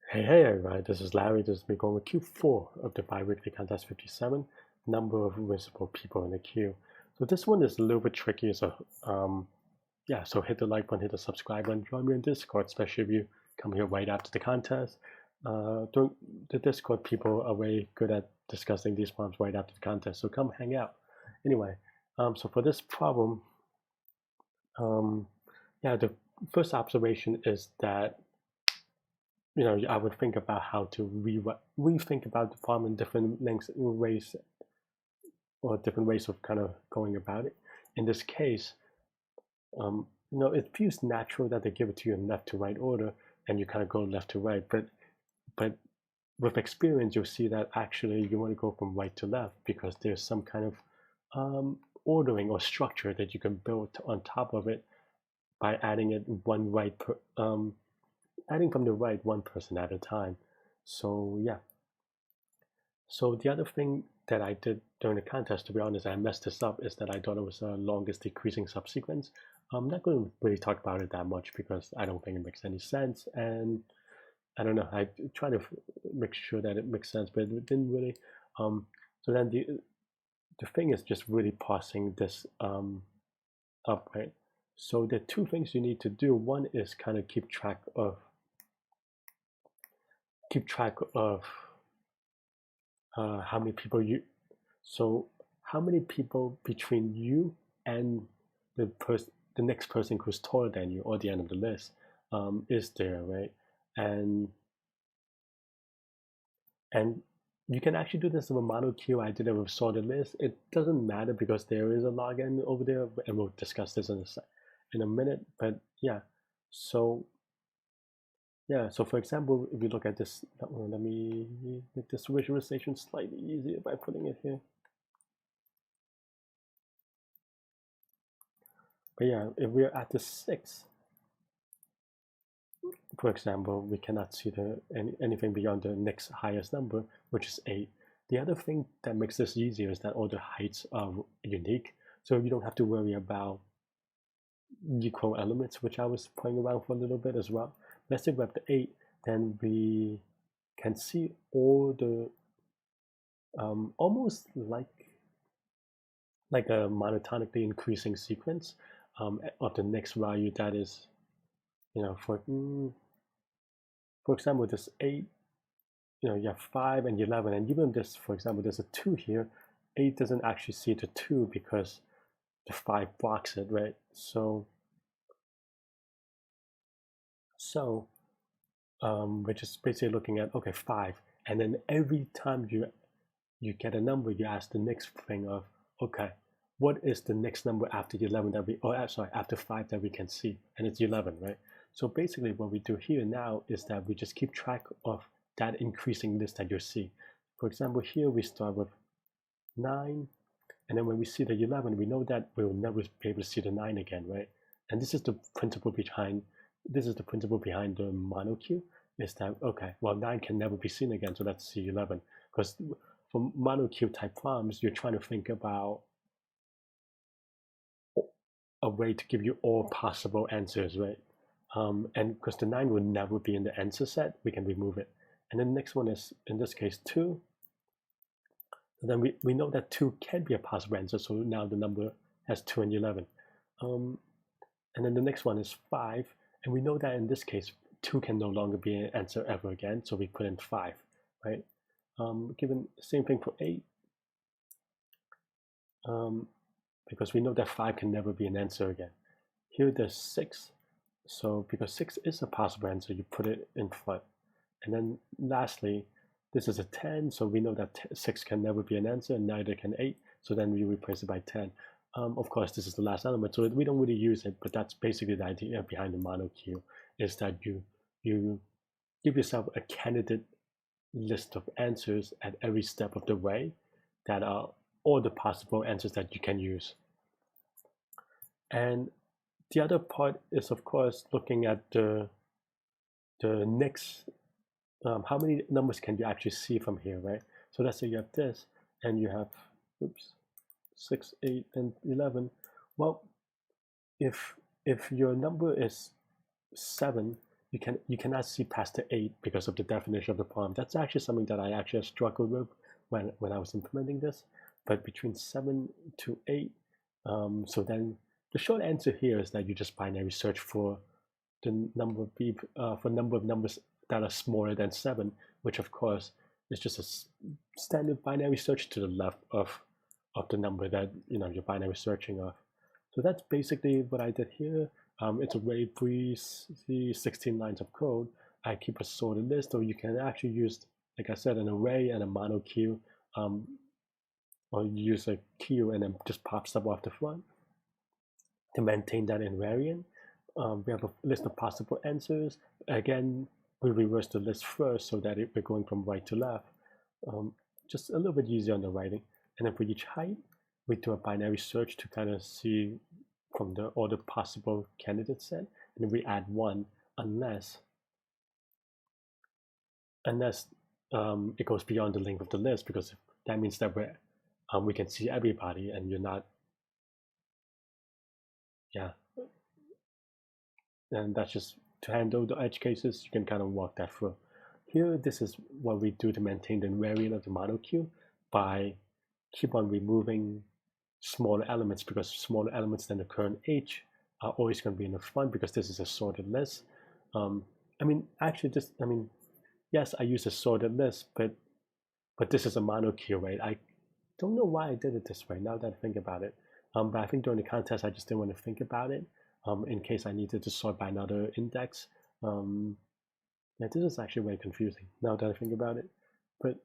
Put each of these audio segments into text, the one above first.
Hey everybody, this is Larry. This is me going with Q4 of the bi-weekly contest 57, number of visible people in the queue. So this one is a little bit tricky. So yeah, so hit the like button, hit the subscribe button, join me in Discord, especially if you come here right after the contest. The Discord people are very good at discussing these problems right after the contest, so come hang out. Anyway, so for this problem, yeah, the first observation is that I would think about how to rethink about the problem in different lengths ways or different ways of kind of going about it. In this case, it feels natural that they give it to you in left to right order, and you kind of go left to right. But with experience, you'll see that actually you want to go from right to left because there's some kind of ordering or structure that you can build on top of it by adding it adding from the right one person at a time. So yeah. So the other thing that I did during the contest, to be honest, I messed this up, is that I thought it was a longest decreasing subsequence. I'm not going to really talk about it that much because I don't think it makes any sense. And I don't know, I try to make sure that it makes sense, but it didn't really. So then the thing is just really parsing this up, right? So the two things you need to do. One is kind of keep track of how many people you so how many people between you and the next person who's taller than you or the end of the list is there, right? And and you can actually do this with a mono queue. I did it with sorted list. It doesn't matter because there is a log n over there, and we'll discuss this in a minute. But yeah, so so for example, if you look at this, let me make this visualization slightly easier by putting it here. But yeah, if we're at the 6, for example, we cannot see anything beyond the next highest number, which is 8. The other thing that makes this easier is that all the heights are unique, so you don't have to worry about equal elements, which I was playing around for a little bit as well. Let's say we're up to 8, then we can see all the almost like a monotonically increasing sequence of the next value that is, for example, this 8, you have 5 and 11, and even this, for example, there's a 2 here. 8 doesn't actually see the 2 because the 5 blocks it, right? So we're just basically looking at, okay, 5, and then every time you get a number, you ask the next thing of, okay, what is the next number after 11 that we, or sorry, after 5 that we can see? And it's 11, right? So basically what we do here now is that we just keep track of that increasing list that you see. For example, here we start with 9, and then when we see the 11, we know that we'll never be able to see the 9 again, right? And this is the principle behind the mono queue, is that, okay, well, 9 can never be seen again, so let's see 11. Because for mono queue type problems, you're trying to think about a way to give you all possible answers, right? And because the 9 will never be in the answer set, we can remove it. And then the next one is, in this case, 2. And then we know that 2 can be a possible answer, so now the number has 2 and 11. And then the next one is 5, and we know that in this case, 2 can no longer be an answer ever again, so we put in 5, right? Given same thing for 8, because we know that 5 can never be an answer again. Here there's 6, so because 6 is a possible answer, you put it in front. And then lastly, this is a 10, so we know that 6 can never be an answer, and neither can 8, so then we replace it by 10. Of course, this is the last element, so we don't really use it, but that's basically the idea behind the mono queue, is that you give yourself a candidate list of answers at every step of the way that are all the possible answers that you can use. And the other part is, of course, looking at the next, how many numbers can you actually see from here, right? So let's say you have this, and you have, 6, 8, and 11. Well, if your number is 7, you cannot see past the 8 because of the definition of the problem. That's actually something that I actually struggled with when I was implementing this. But between 7 to 8, so then the short answer here is that you just binary search for the number of numbers that are smaller than 7, which of course is just a standard binary search to the left of the number that you're binary searching of. So that's basically what I did here. It's a very brief 16 lines of code. I keep a sorted list, or you can actually use, like I said, an array and a mono queue, or use a queue and then just pop stuff off the front to maintain that invariant. We have a list of possible answers. Again, we reverse the list first so that we're going from right to left. Just a little bit easier on the writing. And then for each height, we do a binary search to kind of see from all the possible candidate set, and then we add 1 unless it goes beyond the length of the list, because that means that we can see everybody and you're not, and that's just to handle the edge cases. You can kind of walk that through. Here, this is what we do to maintain the invariant of the mono queue by keep on removing smaller elements, because smaller elements than the current H are always going to be in the front because this is a sorted list. Yes, I use a sorted list, but this is a mono queue, right? I don't know why I did it this way now that I think about it. But I think during the contest, I just didn't want to think about it in case I needed to sort by another index. Yeah, this is actually very confusing now that I think about it. But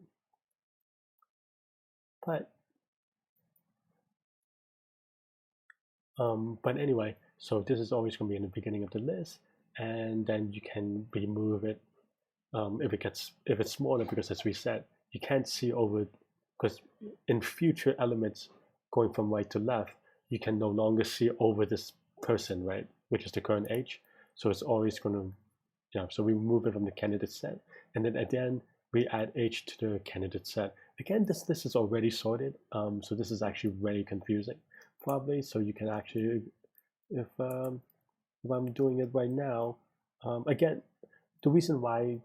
anyway, so this is always going to be in the beginning of the list, and then you can remove it if it's smaller, because as we said, you can't see over, because in future elements going from right to left, you can no longer see over this person, right, which is the current H. So it's always going to, so we remove it from the candidate set, and then at the end we add H to the candidate set. Again, this is already sorted, so this is actually very confusing probably. So you can actually, if I'm doing it right now, again, the reason why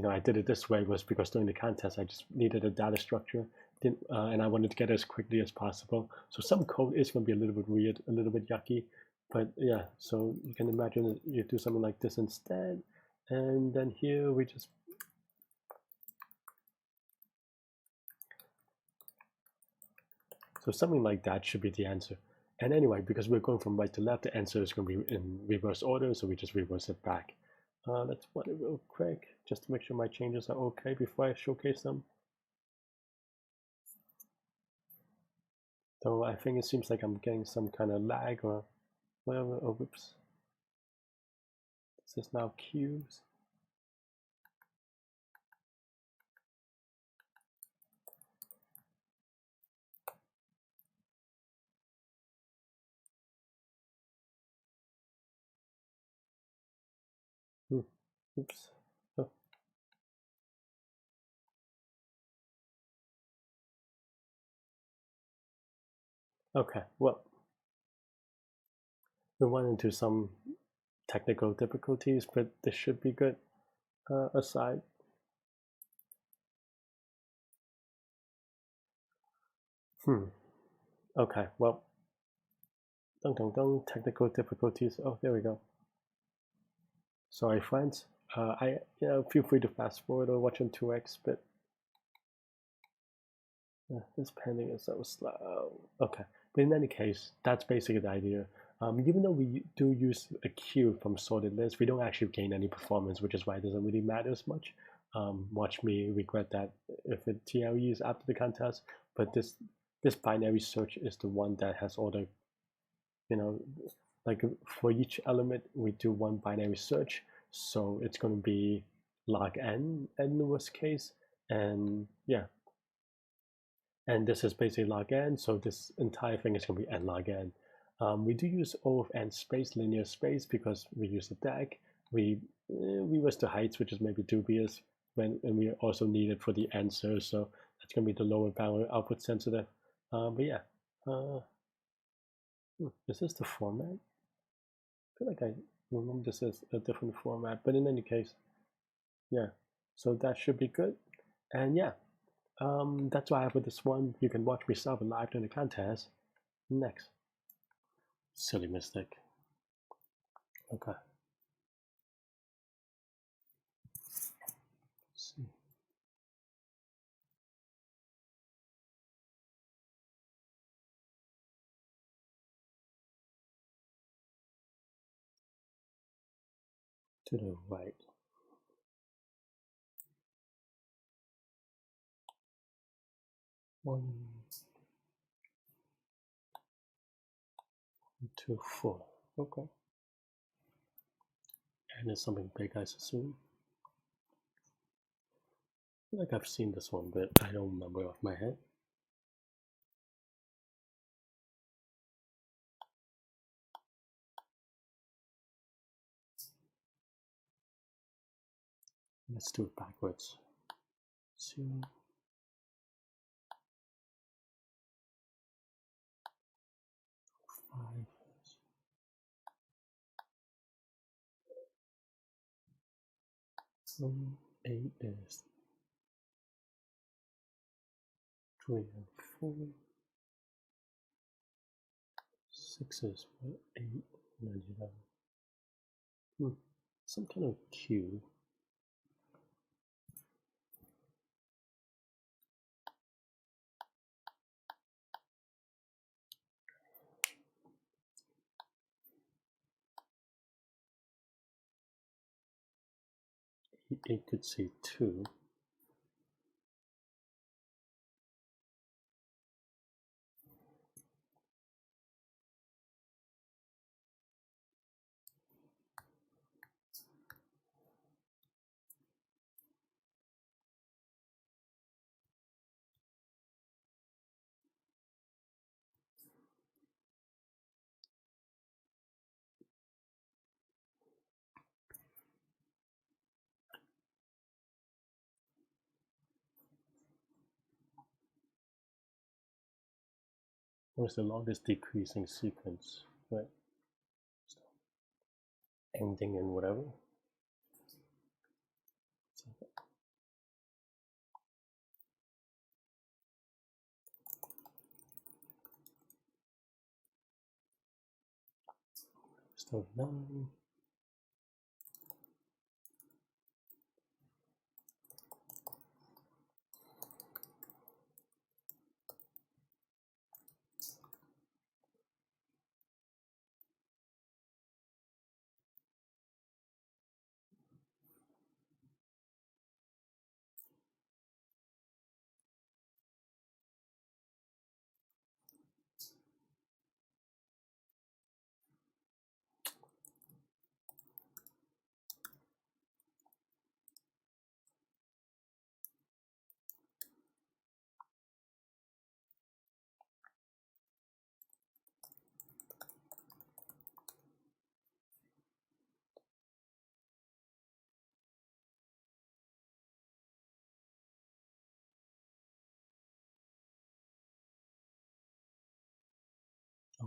I did it this way was because during the contest I just needed a data structure, and I wanted to get it as quickly as possible. So some code is going to be a little bit weird, a little bit yucky, but yeah. So you can imagine that you do something like this instead, and then here we just something like that should be the answer. And anyway, because we're going from right to left, the answer is going to be in reverse order, so we just reverse it back. Let's run it real quick just to make sure my changes are okay before I showcase them. So I think it seems like I'm getting some kind of lag or whatever. Oh, whoops. This is now cubes. Oops. Oh. Okay, well, we went into some technical difficulties, but this should be good aside. Okay, well, technical difficulties. Oh, there we go. Sorry, friends. Feel free to fast forward or watch on 2x, but this pending is so slow. Okay, but in any case, that's basically the idea. Even though we do use a queue from sorted list, we don't actually gain any performance, which is why it doesn't really matter as much. Watch me regret that if it TLEs after the contest. But this binary search is the one that has all the, like for each element we do one binary search, so it's going to be log n in the worst case, and yeah. And this is basically log n, so this entire thing is going to be n log n. We do use O of n space, linear space, because we use the DAG. We reverse the heights, which is maybe dubious, and we also need it for the answer, so that's going to be the lower bound output sensitive. But yeah, is this the format? I feel like Remember, this is a different format, but in any case, yeah. So that should be good. And yeah, that's why I have this one. You can watch me solve live during the contest. Next. Silly mistake. Okay. Let's see. To the right. One, two, four. Okay. And it's something big, I assume. I feel like I've seen this one, but I don't remember off my head. Let's do it backwards. 0, 5. 8 is 3 and 4. 6 is 8 and 11. Some kind of Q. It could say 2. What is the longest decreasing sequence? Right. Ending in whatever. Start 9.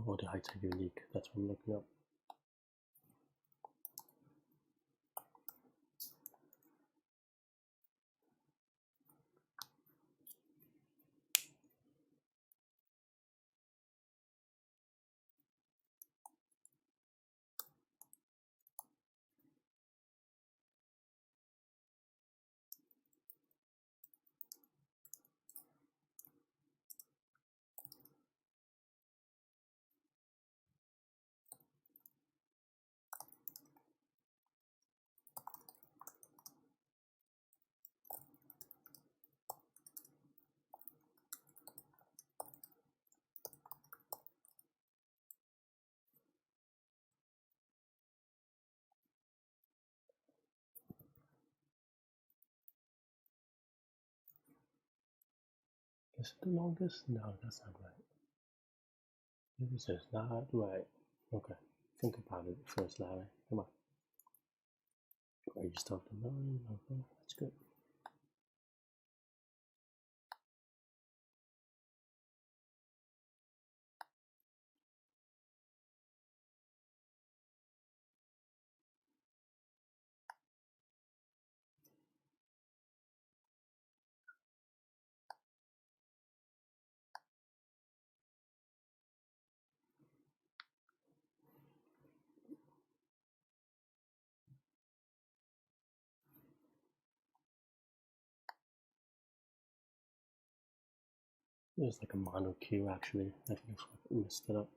Oh, the heights are unique. That's what I'm looking up. Is it the longest? No, that's not right. This is not right. Okay, think about it first, Larry. Come on. Are you start the 9? Okay, that's good. There's like a mono queue actually. I think I messed it up.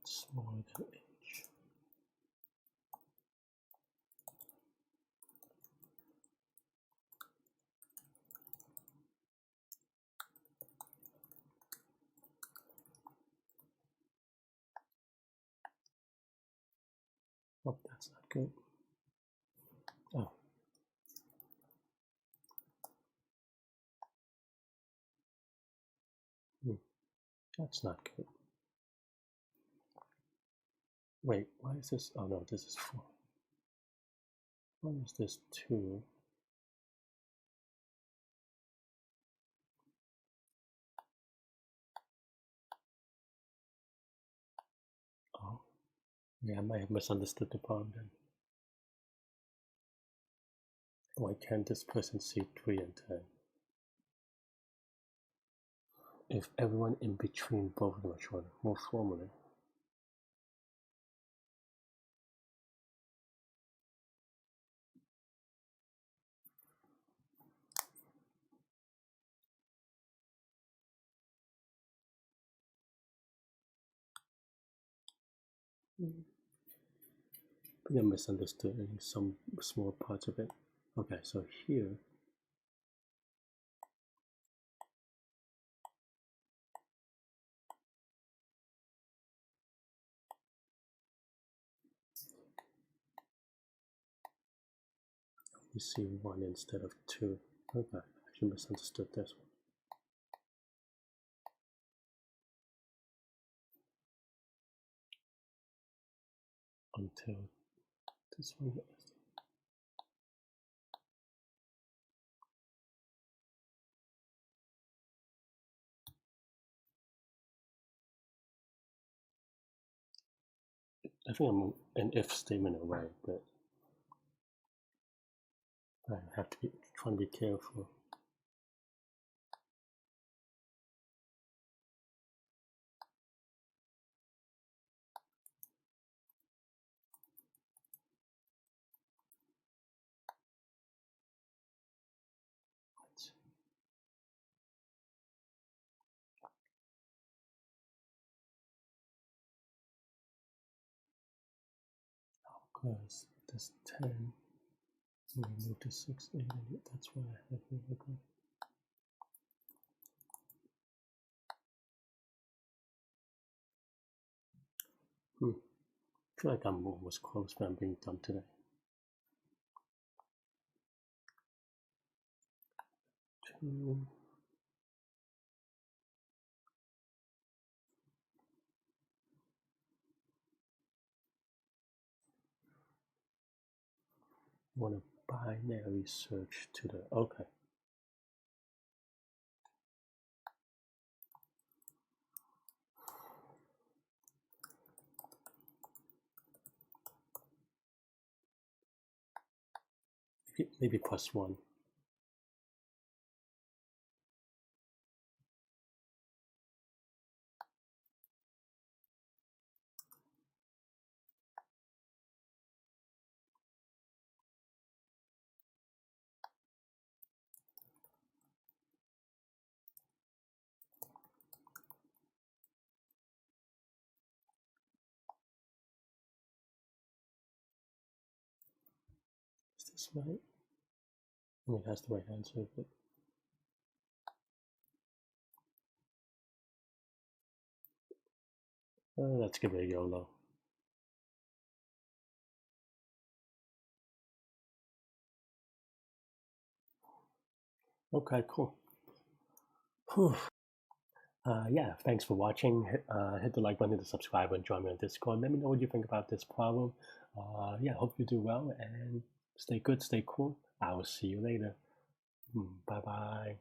Smaller than H. Oh, that's not good. Oh. That's not good. Wait, why is this? Oh no, this is 4. Why is this 2? Oh, yeah, I might have misunderstood the problem then. Why can't this person see 3 and 10? If everyone in between both of them are trying to move formally. I think I misunderstood in some small parts of it. Okay, so here you see 1 instead of 2. Okay, I actually misunderstood this one. Until this one is. I think I'm an if statement away, but I have to be trying to be careful. Because this 10, we move to 6, 8, that's what I have here. Okay. I feel like I'm almost close, but I'm being done today. Two. Want a binary search to the, okay. Maybe +1. right? I mean, that's the right answer, but let's give it a YOLO. Okay, cool. Whew. Yeah, thanks for watching. Hit the like button, hit the subscribe, and join me on Discord. Let me know what you think about this problem. Yeah, hope you do well and stay good, stay cool. I will see you later. Bye bye.